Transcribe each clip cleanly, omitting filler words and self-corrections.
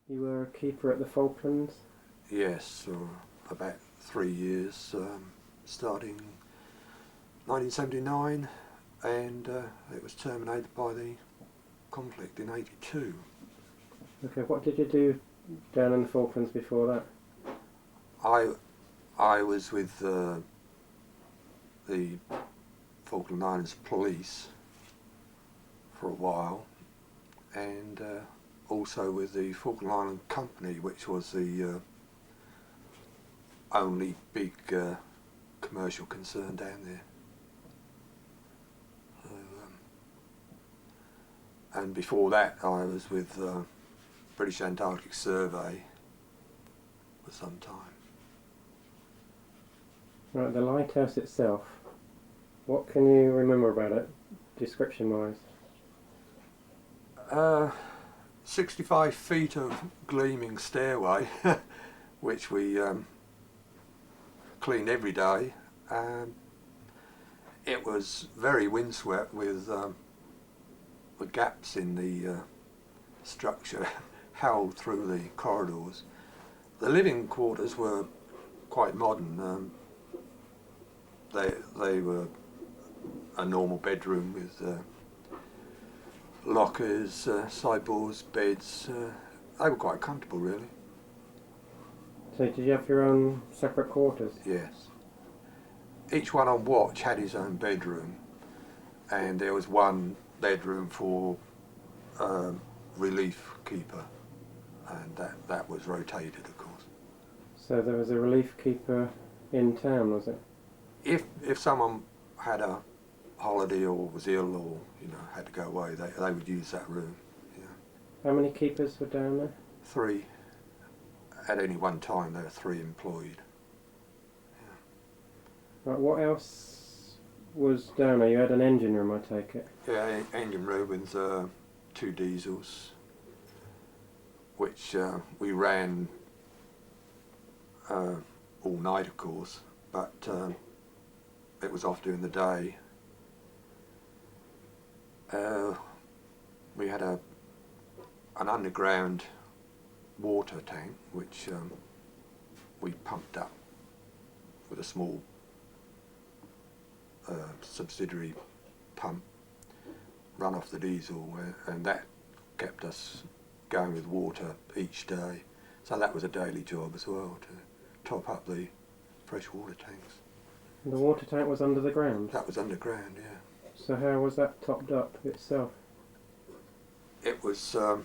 You were a keeper at the Falklands? Yes, for about 3 years, starting 1979, and it was terminated by the conflict in '82. Okay, what did you do down in the Falklands before that? I was with the Falkland Islands police for a while, and also with the Falkland Island Company, which was the only big commercial concern down there. So, and before that I was with British Antarctic Survey for some time. Right, the lighthouse itself, what can you remember about it, description-wise? 65 feet of gleaming stairway, which we cleaned every day. It was very windswept with gaps in the structure held through the corridors. The living quarters were quite modern. They were a normal bedroom with lockers, sideboards, beds. They were quite comfortable, really. So did you have your own separate quarters? Yes. Each one on watch had his own bedroom, and there was one bedroom for relief keeper, and that was rotated, of course. So there was a relief keeper in town, was it? If someone had a holiday or was ill or had to go away, they would use that room. Yeah. How many keepers were down there? 3. At any one time there were 3 employed. Yeah. Right, what else was down there? You had an engine room, I take it? Yeah, engine room with 2 diesels, which we ran all night, of course, but it was off during the day. We had an underground water tank which we pumped up with a small subsidiary pump run off the diesel, and that kept us going with water each day. So that was a daily job as well, to top up the fresh water tanks. And the water tank was under the ground? That was underground, yeah. So how was that topped up itself? It was, I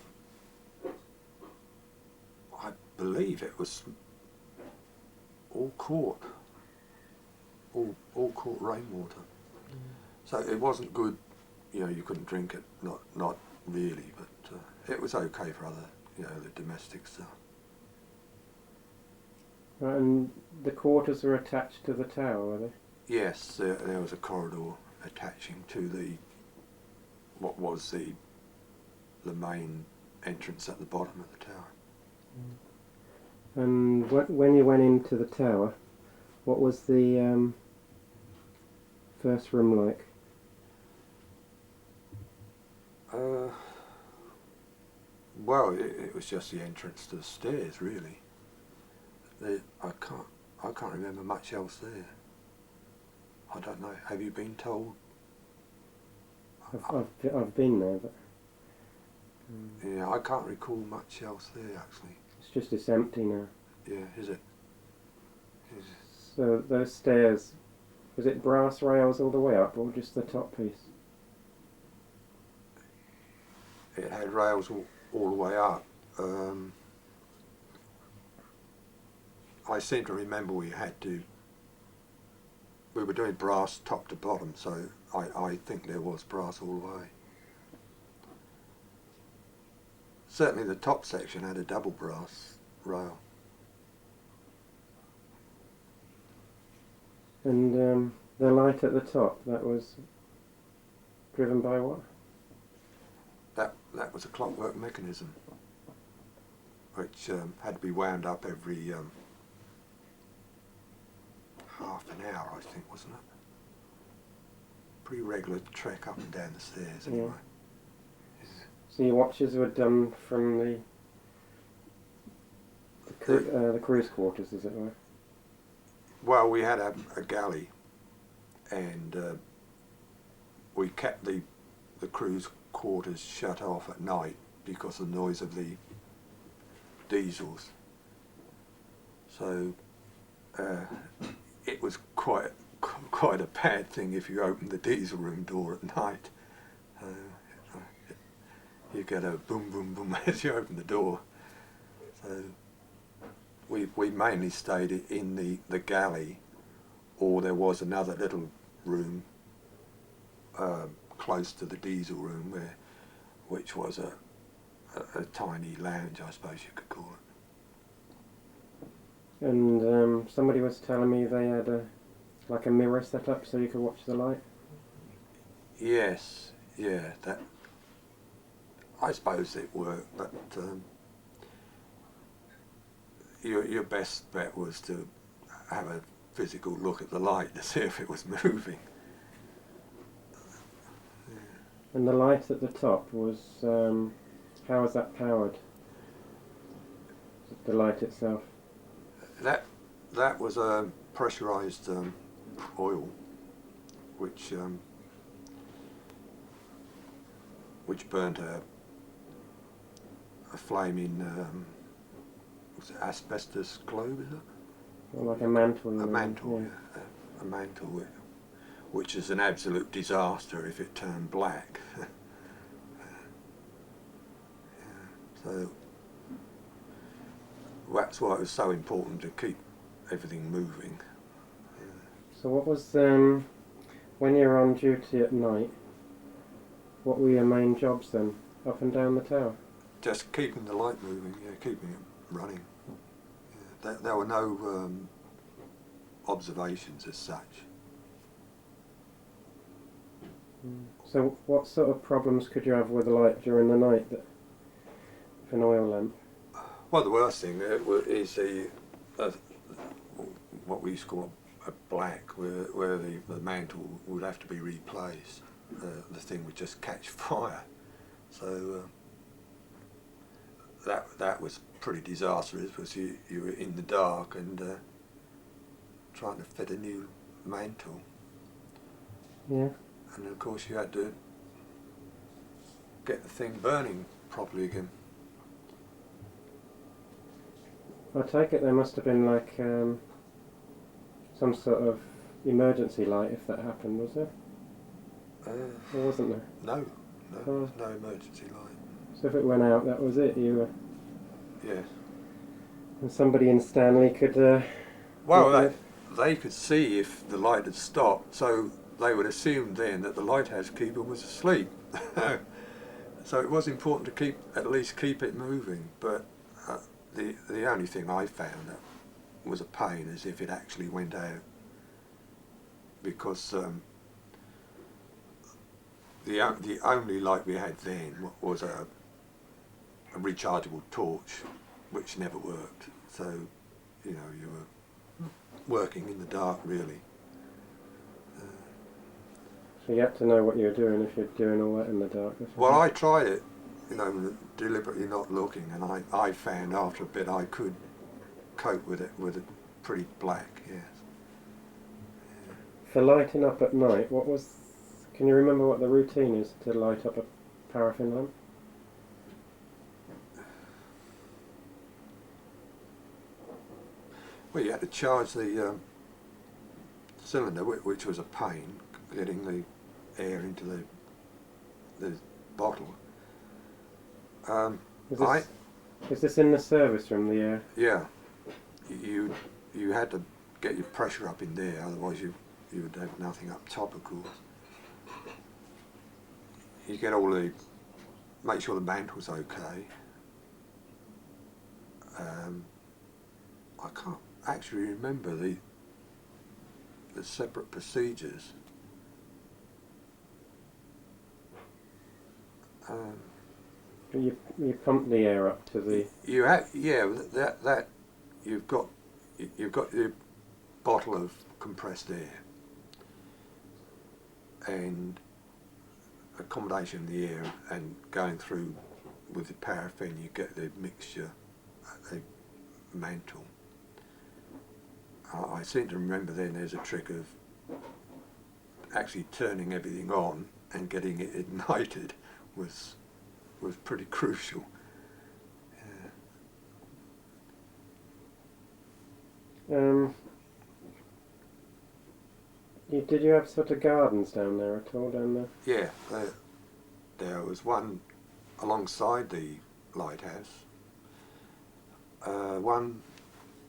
believe it was all caught rainwater. So it wasn't good, you couldn't drink it, not really, but it was okay for other, the domestic stuff. Right, and the quarters were attached to the tower, were they? Yes, there was a corridor attaching to what was the main entrance at the bottom of the tower. And when you went into the tower, what was the first room like? Well, it was just the entrance to the stairs, really. I can't remember much else there. I don't know. Have you been told? I've been there, but yeah, I can't recall much else there actually. it's empty now. Yeah, is it? So those stairs, was it brass rails all the way up, or just the top piece? It had rails all the way up. I seem to remember we were doing brass top to bottom, so I think there was brass all the way. Certainly the top section had a double brass rail. And the light at the top, that was driven by what? That was a clockwork mechanism, which had to be wound up every half an hour, I think, wasn't it? Pretty regular trek up and down the stairs, anyway. Yeah. So your watches were done from the the cruise quarters, as it were. Well, we had a galley, and we kept the cruise quarters shut off at night because of the noise of the diesels. So it was quite a bad thing if you opened the diesel room door at night. You get a boom boom boom as you open the door. So we mainly stayed in the galley, or there was another little room close to the diesel room which was a tiny lounge, I suppose you could call it. And somebody was telling me they had like a mirror set up so you could watch the light. Yes, yeah, that. I suppose it worked, but your best bet was to have a physical look at the light to see if it was moving. Yeah. And the light at the top was, how was that powered? The light itself? That was a pressurised oil, which burnt a flaming was it asbestos globe, is it? Well, like a mantle. A mantle, yeah. A mantle, which is an absolute disaster if it turned black. Yeah. So that's why it was so important to keep everything moving. Yeah. So what was, when you were on duty at night, what were your main jobs then, up and down the tower? Just keeping the light moving, yeah, keeping it running. Yeah. There were no observations as such. So what sort of problems could you have with the light during the night with an oil lamp? Well, the worst thing is what we used to call a black, where the mantle would have to be replaced. The thing would just catch fire. So that was pretty disastrous, because you were in the dark and trying to fit a new mantle. Yeah. And of course you had to get the thing burning properly again. I take it there must have been like some sort of emergency light if that happened, was there? Or wasn't there? No, there's no emergency light. So if it went out, that was it, you were... Yes. And somebody in Stanley could... Well, they could see if the light had stopped, so they would assume then that the lighthouse keeper was asleep. So it was important to at least keep it moving, but the only thing I found that was a pain is if it actually went out, because the only light we had then was a rechargeable torch, which never worked. So, you know, you were working in the dark, really. So you had to know what you were doing if you're doing all that in the dark. Well, I tried it, you know, deliberately not looking, and I found after a bit I could cope with it pretty black, yes. Yeah. For lighting up at night, can you remember what the routine is to light up a paraffin lamp? Well, you had to charge the cylinder, which was a pain, getting the air into the bottle. Is this in the service room, the air? Yeah, you had to get your pressure up in there, otherwise you would have nothing up top, of course. You get make sure the mantle's okay. I can't actually remember the separate procedures. You pump the air up to the... That you've got your bottle of compressed air and a combination of the air and going through with the paraffin, you get the mixture, a mantle. I seem to remember then there's a trick of actually turning everything on and getting it ignited was pretty crucial. Did you have sort of gardens down there at all, down there? Yeah, there was one alongside the lighthouse, one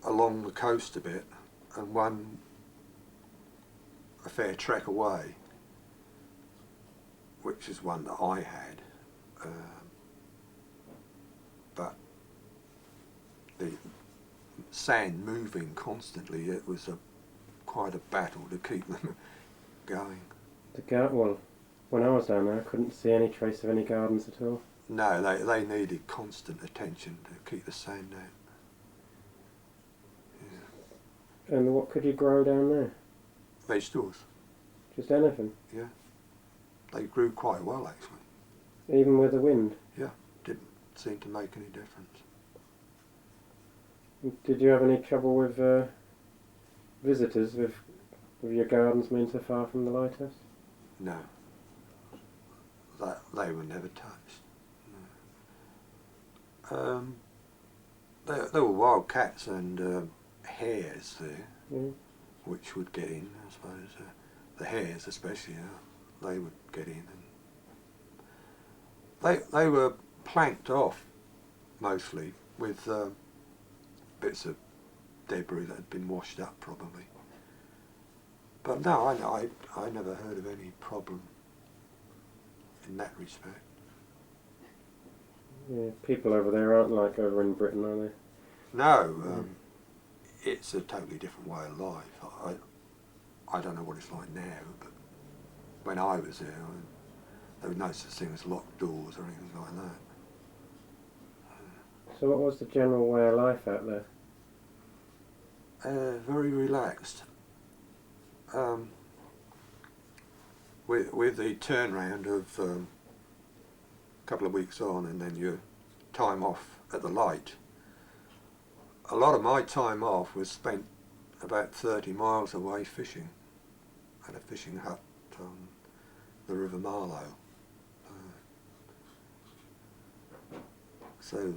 along the coast a bit, and one a fair trek away, which is one that I had. But the sand moving constantly, it was quite a battle to keep them going. Well, when I was down there, I couldn't see any trace of any gardens at all. No, they needed constant attention to keep the sand out. Yeah. And what could you grow down there? Vegetables. Just anything? Yeah. They grew quite well, actually. Even with the wind? Yeah, didn't seem to make any difference. Did you have any trouble with visitors with your gardens being so far from the lighthouse? No. They were never touched. No. There were wild cats and hares there, which would get in, I suppose. The hares especially, they would get in. And they were planked off, mostly, with bits of debris that had been washed up, probably. But no, I never heard of any problem in that respect. Yeah, people over there aren't like over in Britain, are they? No, it's a totally different way of life. I don't know what it's like now, but when I was there, there was no such thing as locked doors or anything like that. So what was the general way of life out there? Very relaxed. With the turnaround of a couple of weeks on and then your time off at the light, a lot of my time off was spent about 30 miles away fishing at a fishing hut on the River Marlow. So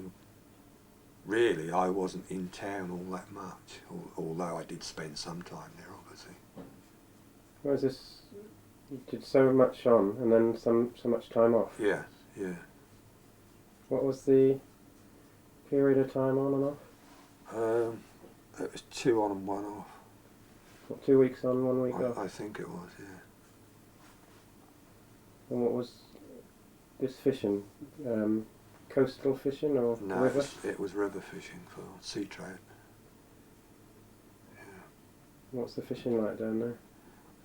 really I wasn't in town all that much, although I did spend some time there, obviously. Was this, you did so much on and then so much time off? Yeah, yeah. What was the period of time on and off? It was 2 on and 1 off. What, 2 weeks on, 1 week off? I think it was, yeah. And what was this fishing? Coastal fishing or river? It was river fishing for sea trout. Yeah. What's the fishing like down there?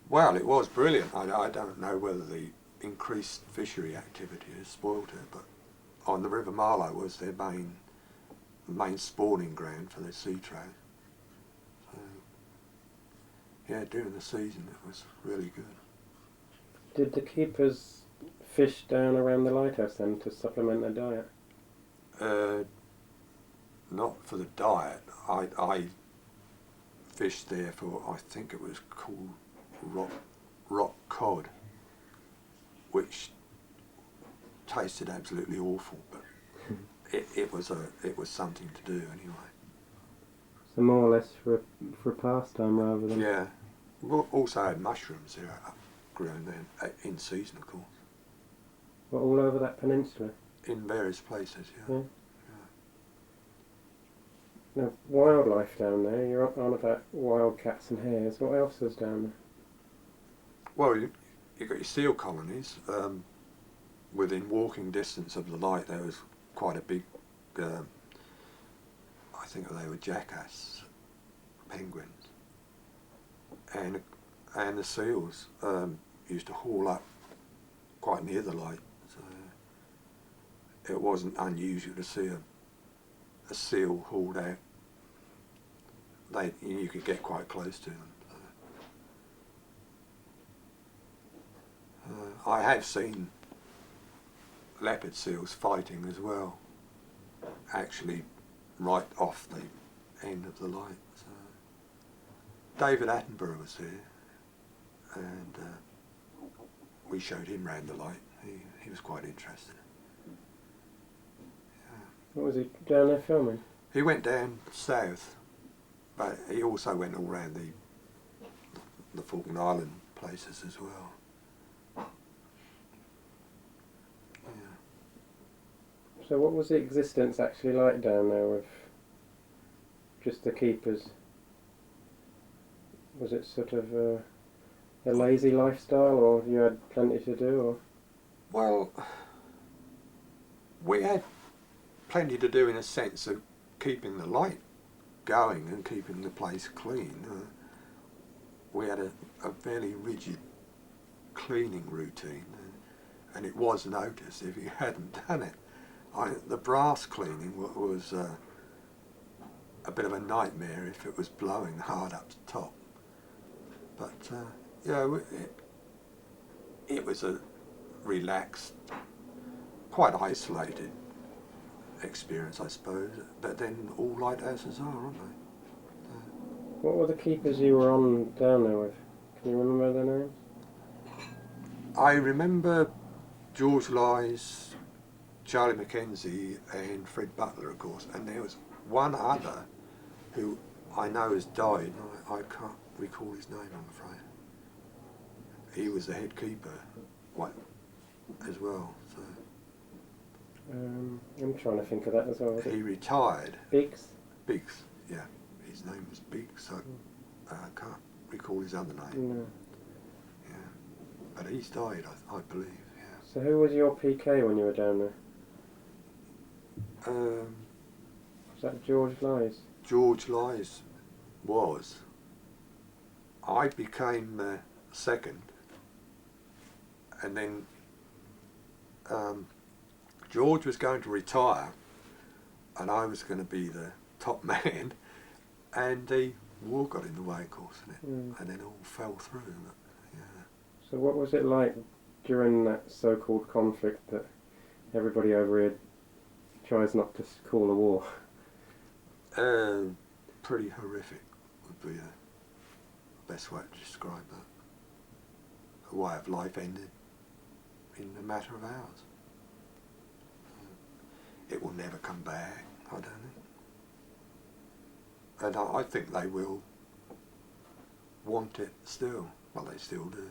Well, it was brilliant. I don't know whether the increased fishery activity has spoilt it, but on the River Marlow was their main spawning ground for their sea trout. So, yeah, during the season it was really good. Did the keepers fish down around the lighthouse then to supplement their diet? Not for the diet. I fished there for, I think it was called rock cod, which tasted absolutely awful, but it was something to do anyway. So more or less for pastime rather than... Yeah. We also had mushrooms there, grown then, in season of course. What, all over that peninsula? In various places, yeah. Now, wildlife down there, you're on about wild cats and hares. What else is down there? Well, you've got your seal colonies. Within walking distance of the light there was quite a big, I think they were jackass penguins. And the seals used to haul up quite near the light. So it wasn't unusual to see a seal hauled out. You could get quite close to them. I have seen leopard seals fighting as well, actually right off the end of the light. So David Attenborough was there, and we showed him round the light. He was quite interested. Yeah. What was he down there filming? He went down south, but he also went all round the Falkland Island places as well. Yeah. So what was the existence actually like down there with just the keepers? Was it sort of a lazy lifestyle, or you had plenty to do? Or? Well, we had plenty to do in a sense of keeping the light going and keeping the place clean. We had a fairly rigid cleaning routine, and it was noticed if you hadn't done it. The brass cleaning was a bit of a nightmare if it was blowing hard up the top. But yeah, it was a relaxed, quite isolated experience, I suppose. But then all lighthouses are, aren't they? What were the keepers you were on down there with? Can you remember their names? I remember George Lyes, Charlie Mackenzie and Fred Butler, of course, and there was one other who I know has died. I can't recall his name, I'm afraid. He was the head keeper as well. So I'm trying to think of that as well. he retired. Biggs? Biggs, yeah. His name was Biggs, so I can't recall his other name. No. Yeah. But he's died, I believe, yeah. So who was your PK when you were down there? Was that George Lyes? George Lyes was. I became second, and then George was going to retire, and I was going to be the top man, and the war got in the way, of course, and then it all fell through. But, yeah. So what was it like during that so-called conflict that everybody over here tries not to call a war? Pretty horrific would be the best way to describe that. A way of life ended in a matter of hours. It will never come back, I don't think. And I think they will want it still. Well, they still do.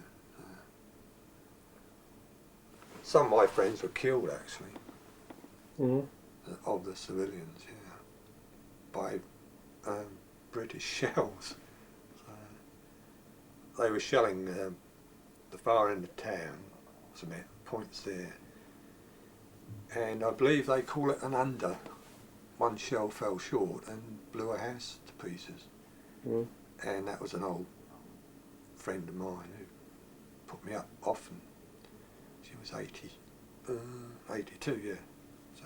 Some of my friends were killed, actually, of the civilians, yeah, by British shells. So they were shelling the far end of town, some points there, and I believe they call it an under. One shell fell short and blew a house to pieces. And that was an old friend of mine who put me up often. She was 82, yeah. So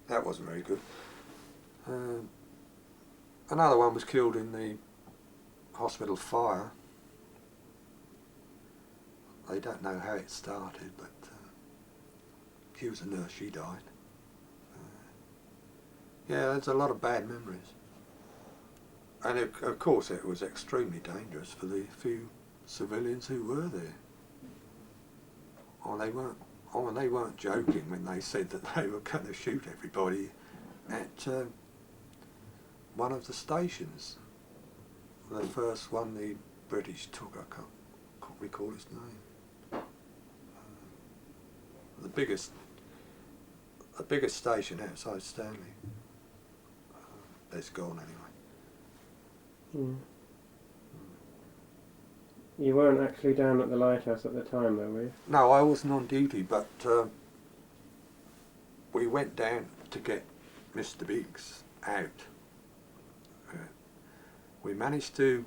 that wasn't very good. Another one was killed in the hospital fire. They don't know how it started, but she was a nurse, she died. Yeah, there's a lot of bad memories. And of course it was extremely dangerous for the few civilians who were there. They weren't joking when they said that they were going to shoot everybody at one of the stations. The first one the British took, I can't recall his name. The biggest station outside Stanley. It's gone anyway. You weren't actually down at the lighthouse at the time, though, were you? No, I wasn't on duty, but we went down to get Mr. Biggs out. We managed to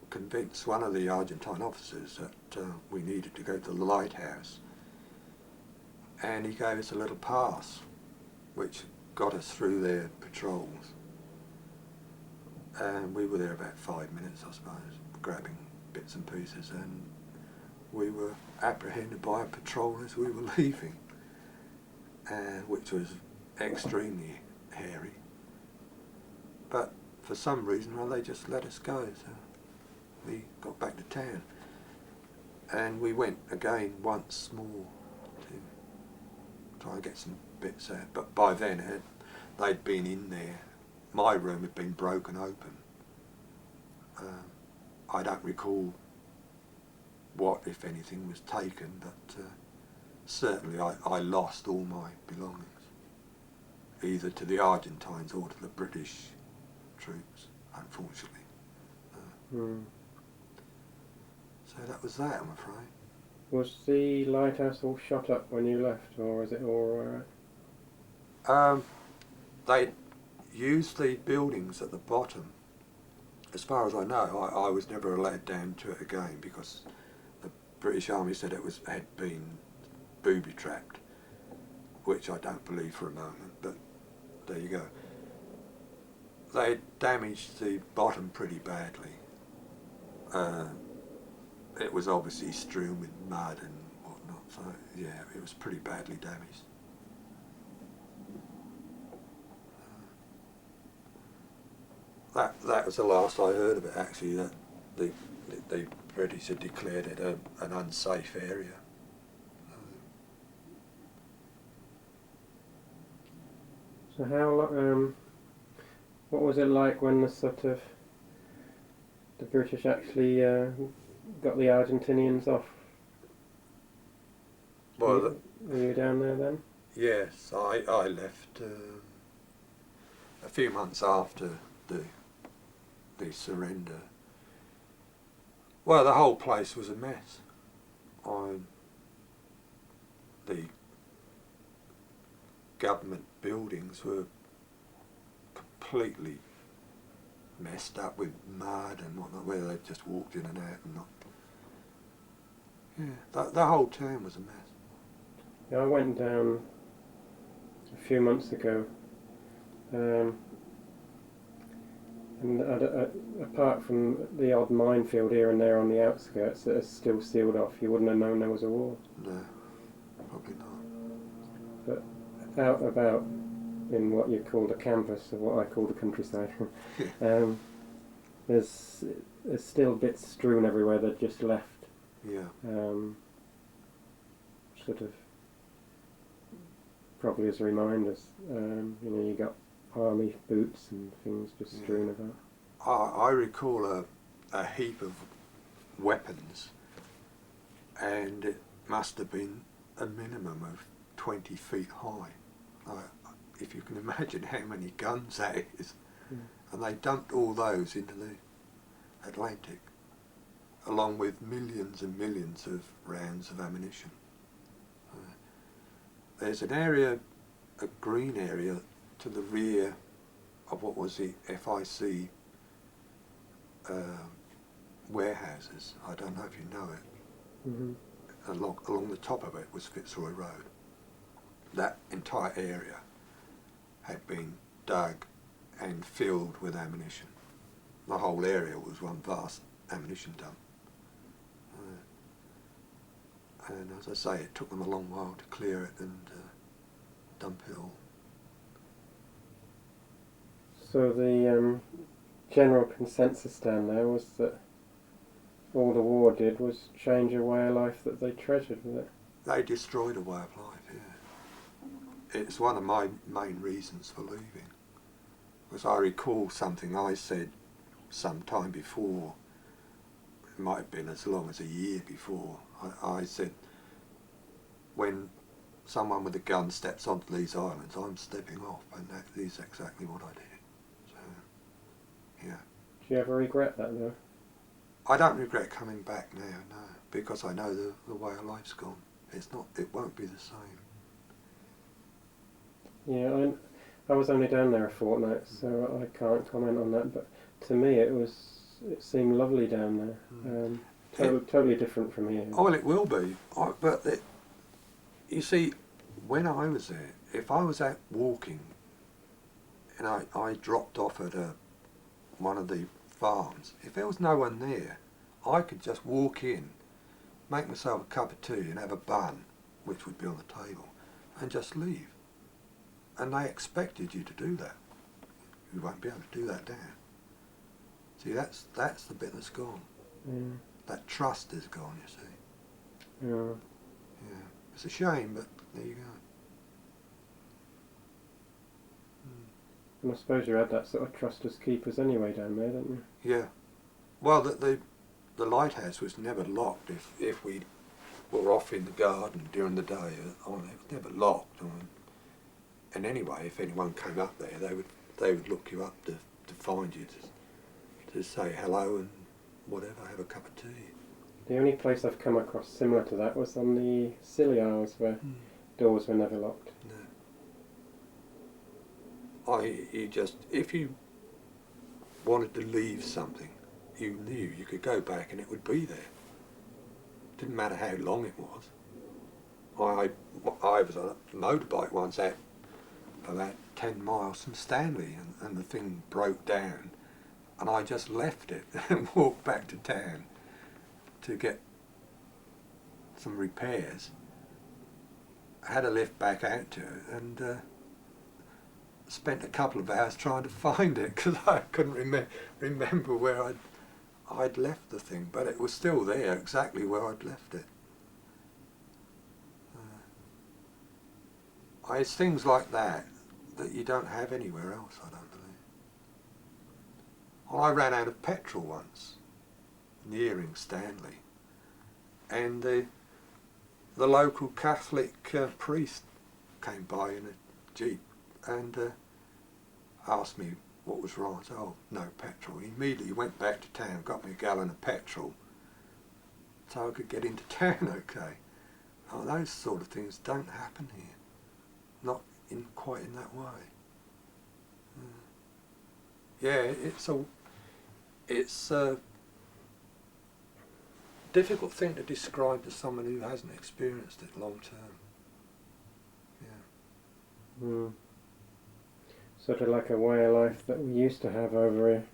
convince one of the Argentine officers that we needed to go to the lighthouse, and he gave us a little pass, which got us through their patrols. And we were there about 5 minutes, I suppose, grabbing bits and pieces, and we were apprehended by a patrol as we were leaving, which was extremely hairy. for some reason, well, they just let us go. So we got back to town, and we went again once more to try and get some bits out. But by then, they'd been in there. My room had been broken open. I don't recall what, if anything, was taken, but certainly I lost all my belongings, either to the Argentines or to the British troops, unfortunately. So that was that, I'm afraid. Was the lighthouse all shot up when you left, or was it all They used the buildings at the bottom. As far as I know, I was never allowed down to it again because the British Army said it had been booby-trapped, which I don't believe for a moment, but there you go. They damaged the bottom pretty badly. It was obviously strewn with mud and whatnot, so yeah, it was pretty badly damaged. That was the last I heard of it, actually, that the British had declared it an unsafe area. So how, what was it like when the British actually got the Argentinians off? Well, were you down there then? Yes, I left a few months after the surrender. Well, the whole place was a mess. The government buildings were completely messed up with mud and whatnot, where they just walked in and out and not. Yeah, the whole town was a mess. Yeah, I went down a few months ago, and apart from the odd minefield here and there on the outskirts that is still sealed off, you wouldn't have known there was a war. No, probably not. But out and about in what you call the campus, or what I call the countryside, there's still bits strewn everywhere they've just left. Yeah. Sort of probably as reminders. You got army boots and things just strewn about. I recall a heap of weapons, and it must have been a minimum of 20 feet high. If you can imagine how many guns that is. And they dumped all those into the Atlantic, along with millions and millions of rounds of ammunition. There's an area, a green area, to the rear of what was the FIC warehouses. I don't know if you know it. Mm-hmm. Along the top of it was Fitzroy Road. That entire area had been dug and filled with ammunition. The whole area was one vast ammunition dump. And as I say, it took them a long while to clear it and dump it all. So the general consensus down there was that all the war did was change a way of life that they treasured, was it? They destroyed a way of life, yeah. It's one of my main reasons for leaving. Because I recall something I said some time before, it might have been as long as a year before. I said, when someone with a gun steps onto these islands, I'm stepping off, and that is exactly what I did. So, yeah. Do you ever regret that though? I don't regret coming back now, no, because I know the way of life's gone. It won't be the same. Yeah, I was only down there a fortnight, so I can't comment on that, but to me it seemed lovely down there. Totally different from here. Oh, well, it will be. But you see, when I was there, if I was out walking and I dropped off at one of the farms, if there was no one there, I could just walk in, make myself a cup of tea and have a bun, which would be on the table, and just leave. And they expected you to do that. You won't be able to do that there. See, that's the bit that's gone. Yeah. That trust is gone, you see. Yeah. Yeah. It's a shame, but there you go. And I suppose you had that sort of trust as keepers anyway down there, didn't you? Yeah. Well, the lighthouse was never locked if we were off in the garden during the day. It was never locked. And anyway, if anyone came up there, they would look you up to find you, to say hello and whatever, have a cup of tea. The only place I've come across similar to that was on the Scilly Isles, where doors were never locked. No. If you wanted to leave something, you knew you could go back and it would be there. Didn't matter how long it was. I was on a motorbike once out about 10 miles from Stanley, and the thing broke down, and I just left it and walked back to town to get some repairs. I had a lift back out to it, and spent a couple of hours trying to find it because I couldn't remember where I'd left the thing, but it was still there, exactly where I'd left it. It's things like that you don't have anywhere else, I don't believe. Well, I ran out of petrol once, nearing Stanley, and the local Catholic priest came by in a jeep and asked me what was wrong. I said, oh, no petrol. He immediately went back to town, got me a gallon of petrol so I could get into town okay. Oh, those sort of things don't happen here. Not quite in that way. Yeah, it's a difficult thing to describe to someone who hasn't experienced it long term. Yeah. Mm. Sort of like a way of life that we used to have over here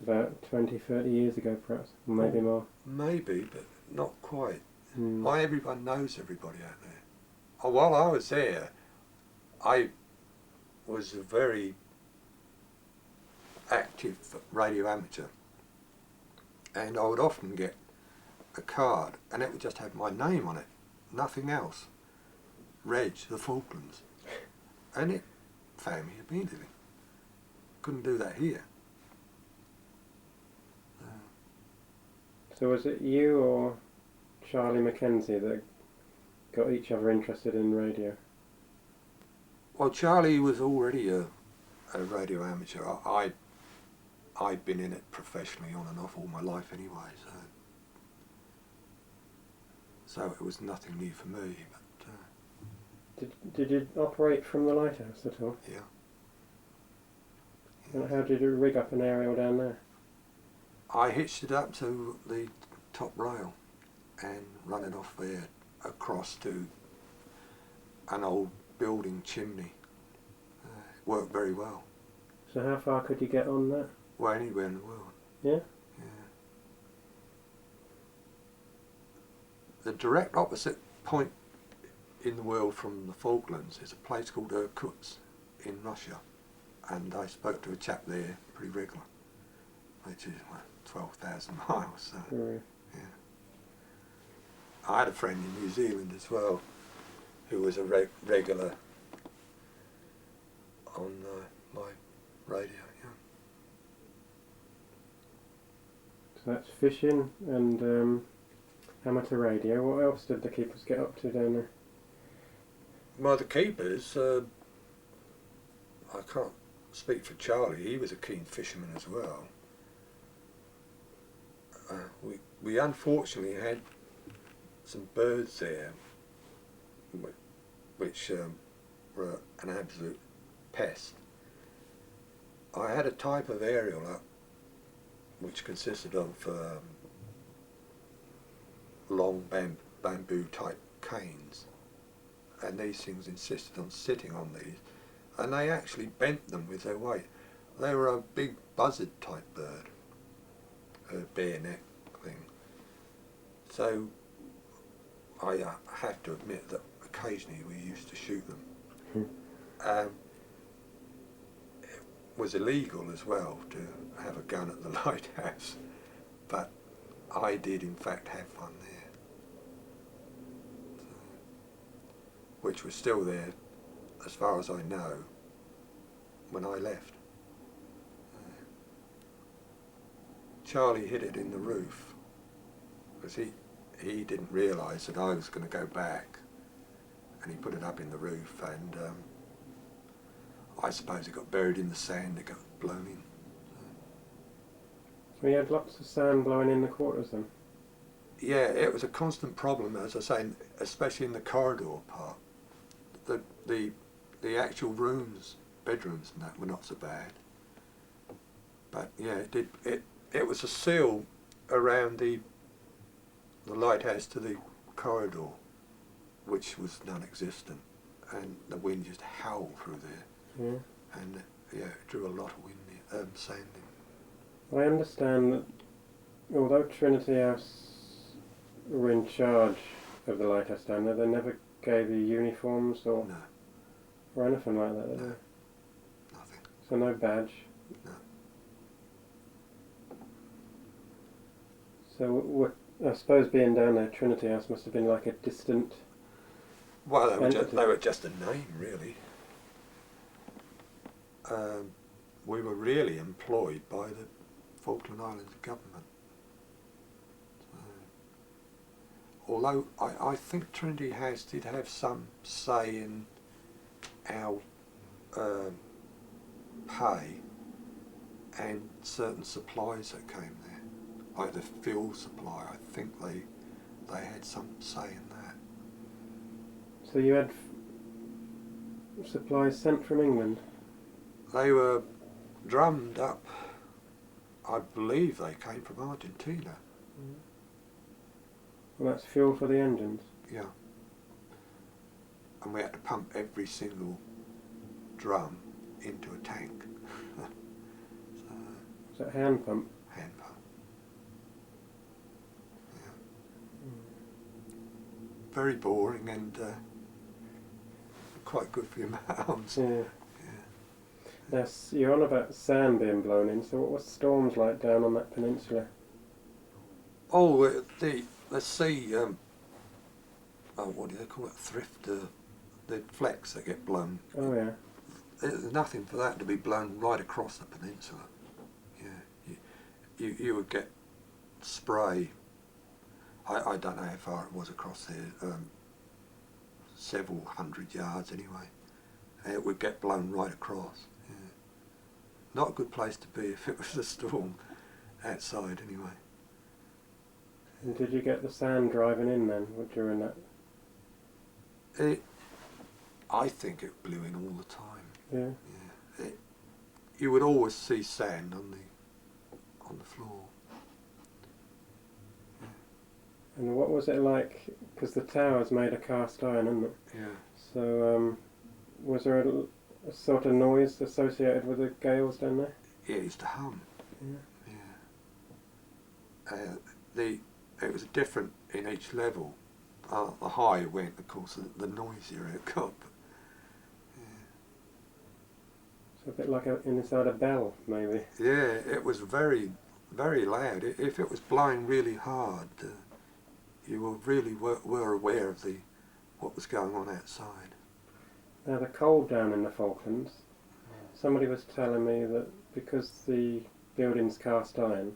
about 20, 30 years ago perhaps, maybe more. Maybe, but not quite. Mm. Everyone knows everybody out there. While I was there, I was a very active radio amateur, and I would often get a card and it would just have my name on it, nothing else. Reg, the Falklands. And it found me immediately. Couldn't do that here. So was it you or Charlie Mackenzie that got each other interested in radio? Well, Charlie was already a radio amateur. I'd been in it professionally on and off all my life anyway, so it was nothing new for me. But Did you operate from the lighthouse at all? Yeah. And how did you rig up an aerial down there? I hitched it up to the top rail and run it off there across to an old building chimney. It worked very well. So how far could you get on that? Well, anywhere in the world. Yeah? Yeah. The direct opposite point in the world from the Falklands is a place called Irkutsk in Russia, and I spoke to a chap there pretty regular, which is 12,000 miles. So, Right. yeah. I had a friend in New Zealand as well, who was a regular on my radio. Yeah. So that's fishing and amateur radio. What else did the keepers get up to down there? Well, the keepers, I can't speak for Charlie, he was a keen fisherman as well. We unfortunately had some birds there which were an absolute pest. I had a type of aerial up which consisted of long bamboo type canes, and these things insisted on sitting on these, and they actually bent them with their weight. They were a big buzzard type bird, a bare neck thing. So I have to admit that occasionally we used to shoot them. was illegal as well to have a gun at the lighthouse, but I did in fact have one there, so, which was still there as far as I know when I left. Charlie hid it in the roof because he didn't realise that I was going to go back, and he put it up in the roof, and I suppose it got buried in the sand, it got blown in. We had lots of sand blowing in the quarters then? Yeah, it was a constant problem, as I say, especially in the corridor part. The actual rooms, bedrooms and that were not so bad. But yeah, it was a seal around the lighthouse to the corridor, which was non-existent, and the wind just howled through there. Yeah. And yeah, it drew a lot of wind, sand in. I understand that although Trinity House were in charge of the lighthouse down there, they never gave you uniforms or anything like that, did No. they? Nothing. So no badge? No. So I suppose being down there, Trinity House must have been like a distant... Well, they were just a name, really. We were really employed by the Falkland Islands government. Although I think Trinity House did have some say in our pay and certain supplies that came there, like the fuel supply. I think they had some say in that. So you had supplies sent from England? They were drummed up. I believe they came from Argentina. Mm. Well, that's fuel for the engines? Yeah. And we had to pump every single drum into a tank. So, is that hand pump? hand pump. Yeah. Mm. Very boring and quite good for your mouths. Yeah. Yes, you're on about sand being blown in, so what were storms like down on that peninsula? Oh, the sea, what do they call it, thrift, the flecks that get blown. Oh yeah. There's nothing for that to be blown right across the peninsula. Yeah, you would get spray. I don't know how far it was across there, several hundred yards anyway. It would get blown right across. Yeah. Not a good place to be if it was a storm outside anyway. And did you get the sand driving in then during that? I think it blew in all the time. Yeah. Yeah. You would always see sand on the floor. Yeah. And what was it like? Because the tower's made of cast iron, isn't it? Yeah. So was there a sort of noise associated with the gales down there? Yeah, it used to hum. Yeah. Yeah. It was different in each level. The higher it went, of course, the noisier it got. Yeah. So a bit like inside a bell, maybe. Yeah, it was very, very loud. If it was blowing really hard, you were aware of what was going on outside. Now the cold down in the Falklands, somebody was telling me that because the building's cast iron,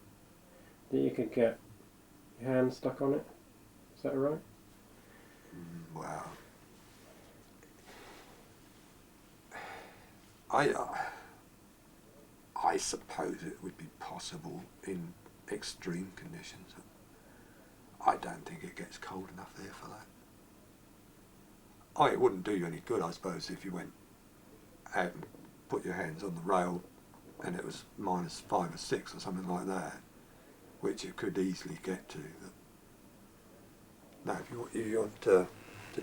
that you could get your hand stuck on it. Is that right? Wow. I suppose it would be possible in extreme conditions. I don't think it gets cold enough there for that. It wouldn't do you any good, I suppose, if you went out and put your hands on the rail and it was -5 or 6 or something like that, which you could easily get to. No, if you want to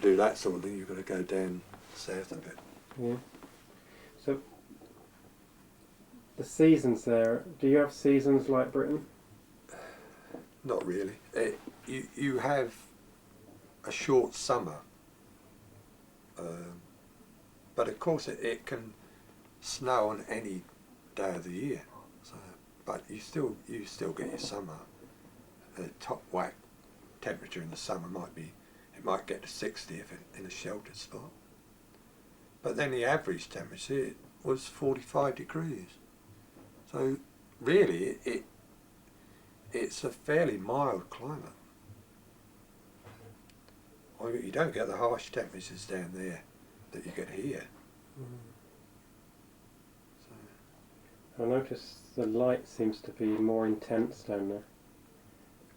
do that sort of thing, you've got to go down south a bit. Yeah. So the seasons there, do you have seasons like Britain? Not really. You have a short summer, but of course it can snow on any day of the year. So, but you still get your summer. The top whack temperature in the summer might get to 60 if in a sheltered spot. But then the average temperature was 45 degrees. So really, it's a fairly mild climate. You don't get the harsh temperatures down there that you get here. I noticed the light seems to be more intense down there.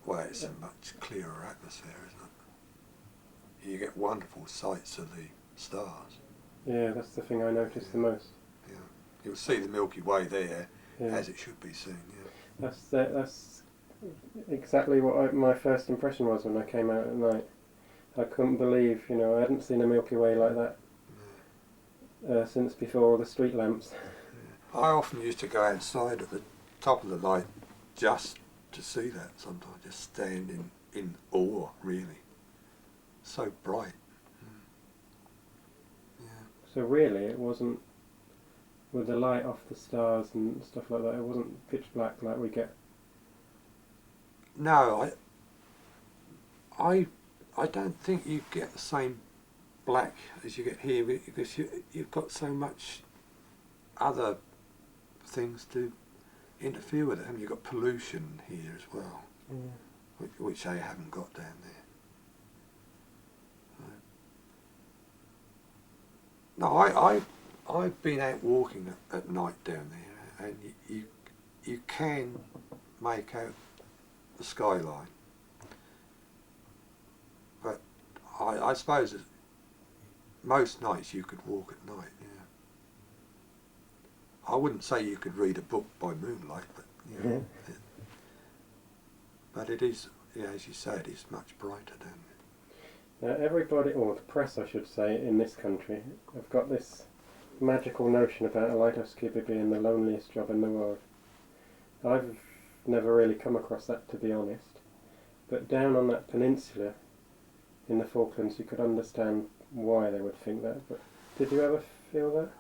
Well, it's a much clearer atmosphere, isn't it? You get wonderful sights of the stars. Yeah, that's the thing I noticed the most. Yeah, you'll see the Milky Way there, Yeah. as it should be seen. Yeah. That's exactly what my first impression was when I came out at night. I couldn't believe, I hadn't seen a Milky Way like that since before all the street lamps. Yeah. I often used to go outside at the top of the light just to see that sometimes, just stand in awe, really. So bright. Yeah. So really it wasn't, with the light off the stars and stuff like that, it wasn't pitch black like we get. No, I don't think you get the same black as you get here, because you've got so much other things to interfere with it. You've got pollution here as well, which they haven't got down there. No, I've been out walking at night down there, and you can make out the skyline. But I suppose most nights you could walk at night. Yeah. I wouldn't say you could read a book by moonlight, but but it is, as you say, it is much brighter down there. Everybody, or the press I should say, in this country have got this magical notion about a lighthouse keeper being the loneliest job in the world. I've never really come across that, to be honest, but down on that peninsula in the Falklands you could understand why they would think that. But did you ever feel that?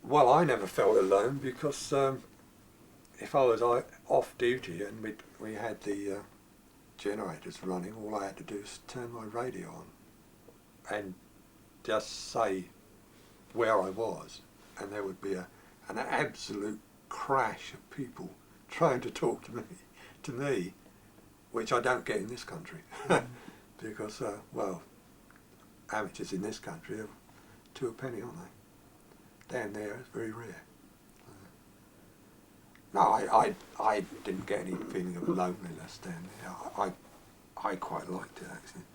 Well, I never felt alone, because if I was off duty and we had the generators running, all I had to do was turn my radio on and just say where I was, and there would be an absolute crash of people trying to talk to me, which I don't get in this country. Because, amateurs in this country are to a penny, aren't they? Down there it's very rare. No, I didn't get any feeling of loneliness down there. I quite liked it, actually.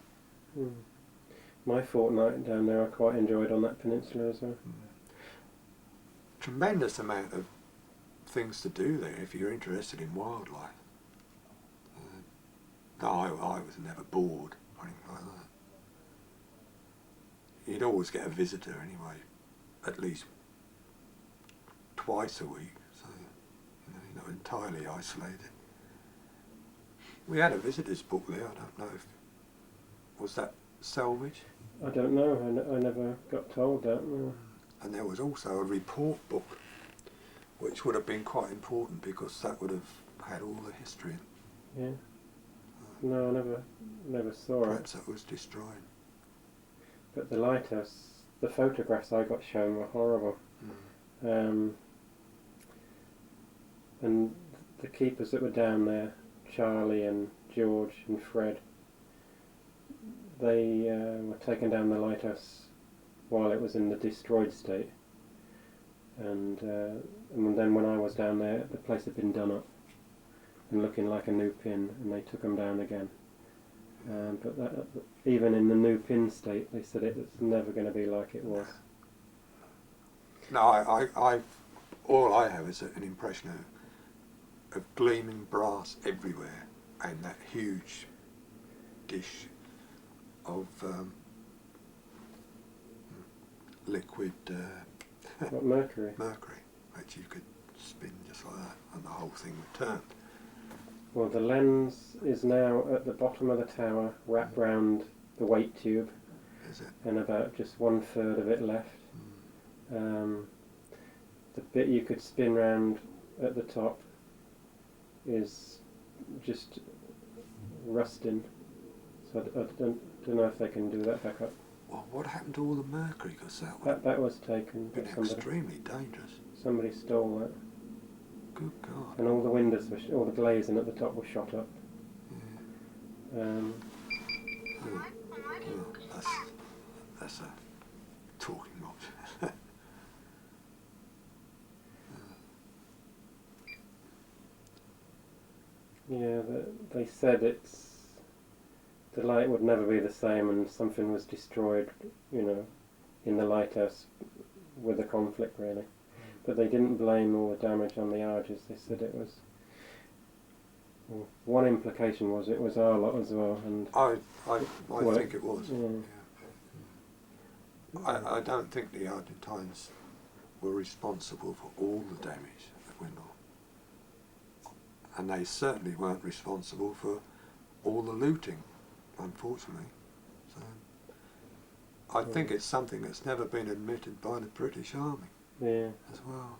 My fortnight down there I quite enjoyed on that peninsula as well. Tremendous amount of things to do there if you're interested in wildlife. No, I was never bored or anything like that. You'd always get a visitor anyway, at least twice a week, so you're not entirely isolated. We had a visitor's book there. I don't know if was that Selvage. I don't know. I never got told that. No. And there was also a report book, which would have been quite important because that would have had all the history in. Yeah. No, I never saw it. Perhaps it was destroyed. But the lighthouse, the photographs I got shown were horrible. And the keepers that were down there, Charlie and George and Fred, they were taken down the lighthouse while it was in the destroyed state. And then when I was down there, the place had been done up and looking like a new pin, and they took them down again. But even in the new pin state, they said it's never going to be like it was. No, all I have is an impression of gleaming brass everywhere, and that huge dish of liquid What, Mercury? Mercury, which you could spin just like that, and the whole thing would turn. Well, the lens is now at the bottom of the tower, wrapped round the weight tube, Is it? and about just 1/3 of it left. The bit you could spin round at the top is just rusting. So I don't know if they can do that back up. Well, what happened to all the mercury? Because that would That was taken. been extremely dangerous. Somebody stole that. Good God. And all the windows, all the glazing at the top was shot up. Yeah. Um, That's a talking box. yeah, they said the light would never be the same, and something was destroyed, you know, in the lighthouse with the conflict, really. But they didn't blame all the damage on the arches. They said it was. Well, one implication was it was our lot as well, and I think it was. Yeah. Yeah. I don't think the Argentines were responsible for all the damage that went on, and they certainly weren't responsible for all the looting, unfortunately. So I think it's something that's never been admitted by the British Army. Yeah. As well.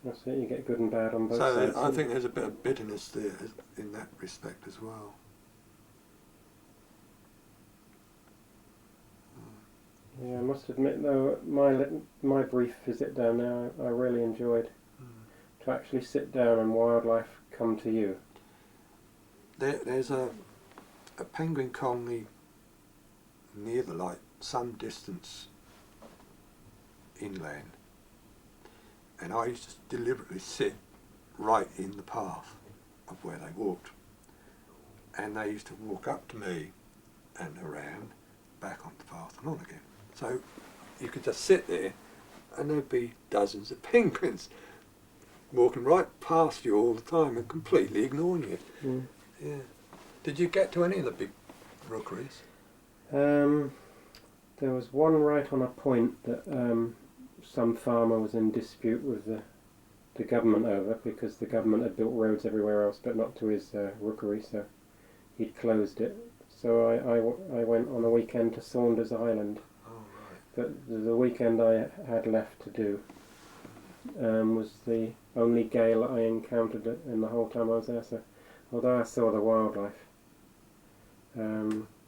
That's it, you get good and bad on both So sides. I think there's a bit of bitterness there in that respect as well. Yeah, I must admit though, my brief visit down there, I really enjoyed. To actually sit down and wildlife come to you. There's a penguin colony near the light, some distance inland, and I used to deliberately sit right in the path of where they walked, and they used to walk up to me and around, back on the path and on again. So you could just sit there and there'd be dozens of penguins walking right past you all the time and completely ignoring you. Mm. Yeah. Did you get to any of the big rookeries? There was one right on a point that some farmer was in dispute with the government over, because the government had built roads everywhere else but not to his rookery, so he'd closed it. So I went on a weekend to Saunders Island. Oh, right. But the weekend I had left to do was the only gale I encountered in the whole time I was there. So although I saw the wildlife,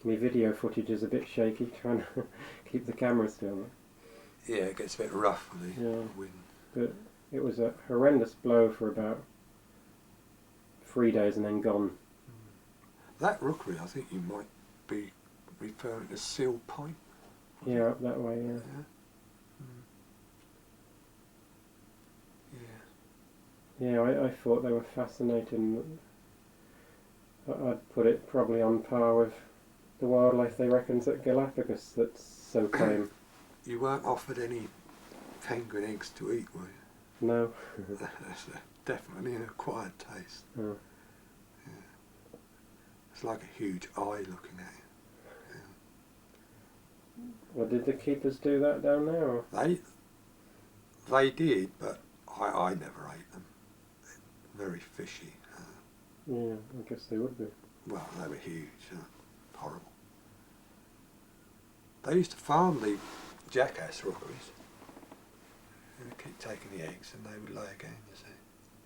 my video footage is a bit shaky, trying to keep the camera still. Yeah, it gets a bit rough with the wind. But it was a horrendous blow for about 3 days and then gone. That rookery, I think you might be referring to Seal Point. Yeah, up that way, yeah. Yeah. Yeah, I thought they were fascinating. I'd put it probably on par with the wildlife they reckon's at Galapagos that's so tame. You weren't offered any penguin eggs to eat, were you? No. That's definitely an acquired taste. Oh. Yeah. It's like a huge eye looking at you. Yeah. Well, did the keepers do that down there? Or? They did, but I never ate them. They're very fishy. Yeah, I guess they would be. Well, they were huge, horrible. They used to farm the jackass rookeries. And they'd keep taking the eggs and they would lay again, you see.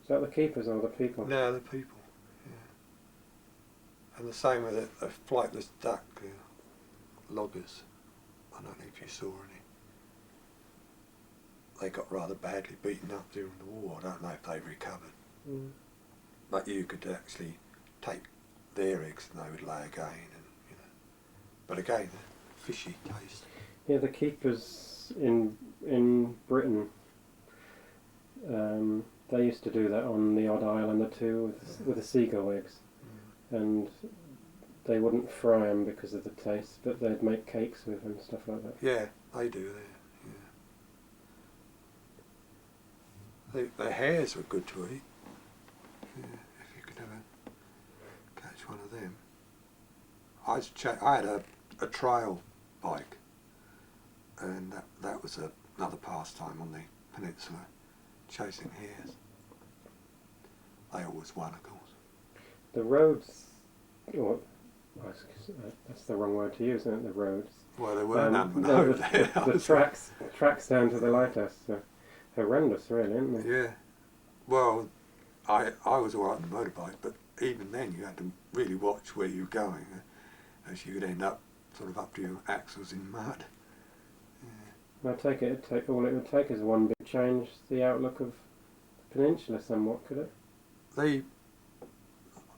Is that the keepers or the people? No, the people, yeah. And the same with the flightless duck loggers. I don't know if you saw any. They got rather badly beaten up during the war. I don't know if they've recovered. Mm. But you could actually take their eggs and they would lay again, and But again, fishy taste. Yeah, the keepers in Britain, they used to do that on the odd island or two with the seagull eggs, and they wouldn't fry them because of the taste, but they'd make cakes with them and stuff like that. Yeah, they do there. Yeah. The hares were good to eat. Yeah, if you could ever catch one of them. I had a trail bike, and that was another pastime on the peninsula, chasing hares. They always won, of course. The roads, that's the wrong word to use, isn't it? The roads. Well, there were none over there. The tracks down to the lighthouse are horrendous, really, aren't they? Yeah, Well, I was all right on the motorbike, but even then you had to really watch where you were going, as you could end up sort of up to your axles in mud. I take it all it would take is one big change the outlook of the peninsula somewhat, could it?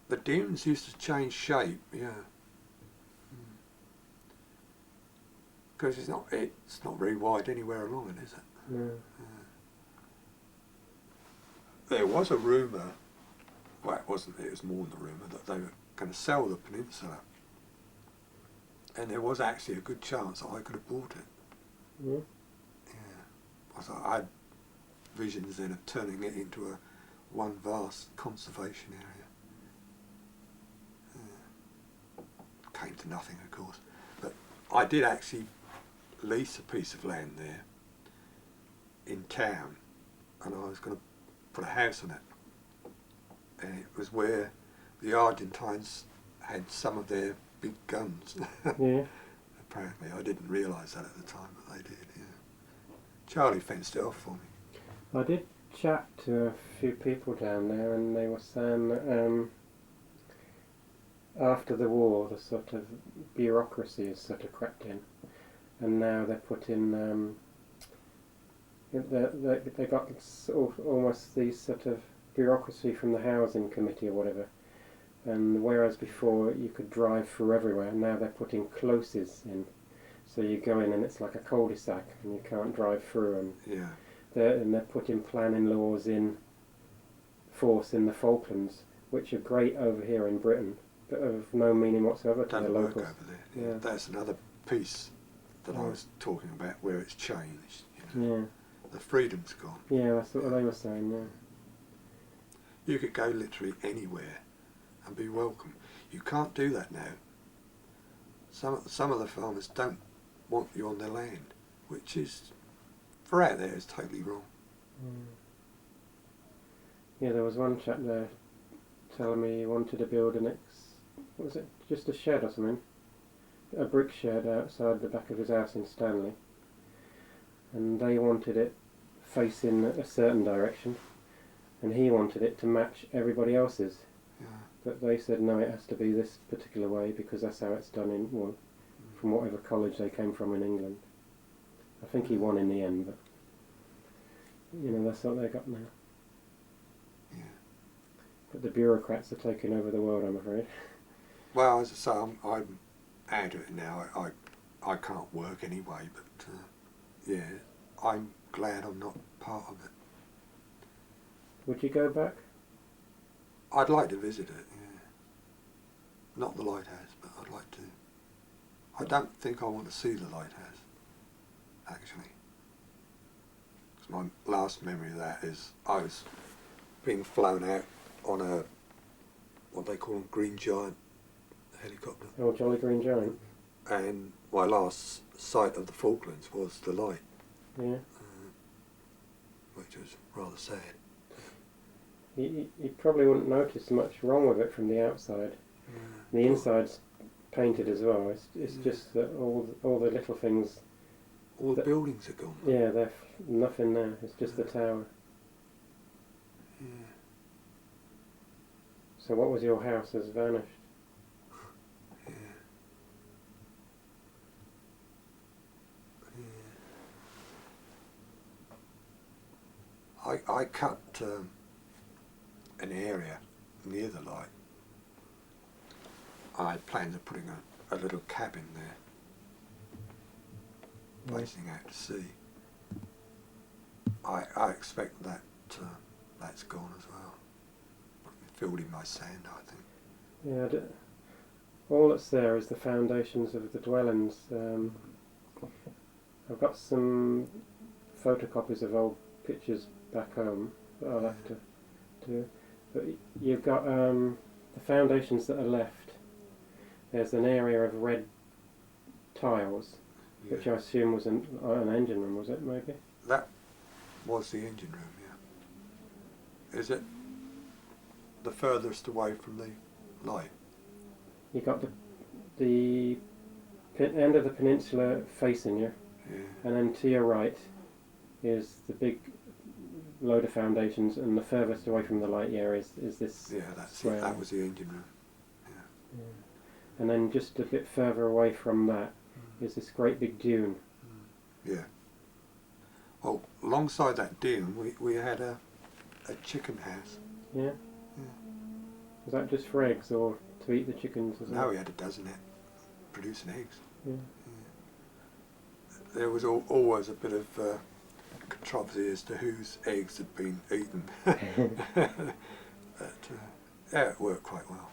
The dunes used to change shape, yeah. Because it's not very wide anywhere along it, is it? No. There was a rumour, well it wasn't, it was more than a rumour, that they were going to sell the peninsula. And there was actually a good chance that I could have bought it. Yeah. Yeah. I had visions then of turning it into one vast conservation area. Came to nothing, of course. But I did actually lease a piece of land there in town, and I was going to put a house on it. And it was where the Argentines had some of their big guns. Yeah. Apparently, I didn't realise that at the time, but they did. Yeah. Charlie fenced it off for me. I did chat to a few people down there, and they were saying that after the war, the sort of bureaucracy has sort of crept in, and now they're putting they got almost these sort of bureaucracy from the housing committee or whatever, and whereas before you could drive through everywhere, now they're putting closes in, so you go in and it's like a cul-de-sac and you can't drive through, and Yeah. they're putting planning laws in force in the Falklands, which are great over here in Britain, but of no meaning whatsoever to the Doesn't work locals. over there. Yeah. Yeah. That's another piece that I Yeah. was talking about where it's changed. You know. Yeah, The freedom's gone. yeah, that's what they were saying. Yeah, You could go literally anywhere and be welcome. You can't do that now. Some of the farmers don't want you on their land, which is, for out there, is totally wrong. yeah. There was one chap there telling me he wanted to build what was it? Just a shed or something, a brick shed outside the back of his house in Stanley, and they wanted it facing a certain direction, and he wanted it to match everybody else's. Yeah. But they said no, it has to be this particular way because that's how it's done from whatever college they came from in England. I think he won in the end, but that's what they got now. Yeah. But the bureaucrats are taking over the world, I'm afraid. Well, as I say, I'm out of it now. I can't work anyway, but yeah, I'm glad I'm not part of it. Would you go back? I'd like to visit it, yeah. Not the lighthouse, but I'd like to. I don't think I want to see the lighthouse, actually. 'Cause my last memory of that is I was being flown out on a, what they call a Green Giant helicopter. Oh, Jolly Green Giant. And my last sight of the Falklands was the light, Yeah. which was rather sad. You probably wouldn't notice much wrong with it from the outside. The inside's painted as well. It's just that all the little things. All the buildings are gone. Yeah, there's nothing there. It's just the tower. Yeah. So what was your house has vanished? Yeah. Yeah. I cut an area near the light. I had plans of putting a little cabin there, facing out to sea. I expect that that's gone as well. Filled in by sand, I think. Yeah, all that's there is the foundations of the dwellings. I've got some photocopies of old pictures back home that I'll have to do. But you've got the foundations that are left. There's an area of red tiles, which I assume was an engine room, was it, maybe? That was the engine room, yeah. Is it the furthest away from the light? You got the end of the peninsula facing you, Yeah. and then to your right is the load of foundations, and the furthest away from the light year is this. Yeah, that's square. it. That was the engine room. Yeah. And then just a bit further away from that is this great big dune. Yeah. Well, alongside that dune, we had a chicken house. Yeah. Was that just for eggs or to eat the chickens? No, we had a dozen producing eggs. Yeah. There was always a bit of controversy as to whose eggs had been eaten. But yeah, it worked quite well.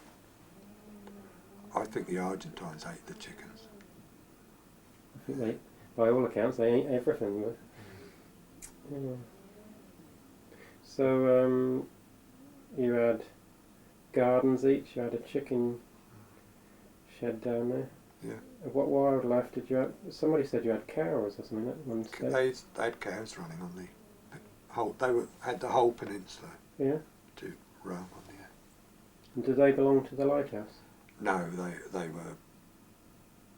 I think the Argentines ate the chickens. I think they, by all accounts, they ate everything. But, yeah. So you had gardens each. You had a chicken shed down there. Yeah. What wildlife did you have? Somebody said you had cows or something at one stage. They had cows running on the whole. Had the whole peninsula. Yeah. To roam on the. And did they belong to the lighthouse? No, they were.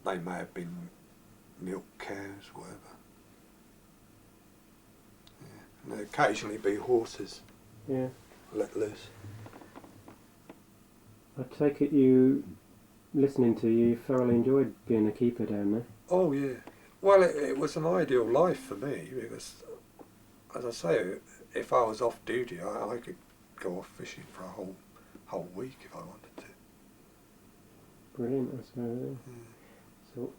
They may have been milk cows, whatever. Yeah. And there'd occasionally be horses. Yeah. Let loose. I take it listening to you thoroughly enjoyed being a keeper down there. Oh yeah. Well, it was an ideal life for me because, as I say, if I was off duty, I could go off fishing for a whole week if I wanted to. Brilliant, I suppose. So,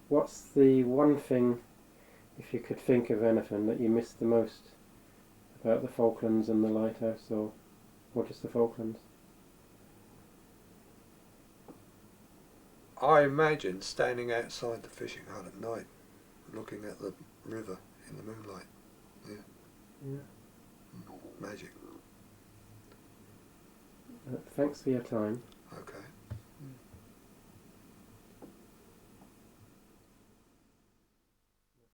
what's the one thing, if you could think of anything, that you missed the most about the Falklands and the lighthouse, or just the Falklands? I imagine standing outside the fishing hut at night, looking at the river in the moonlight. Yeah. Magic. Thanks for your time.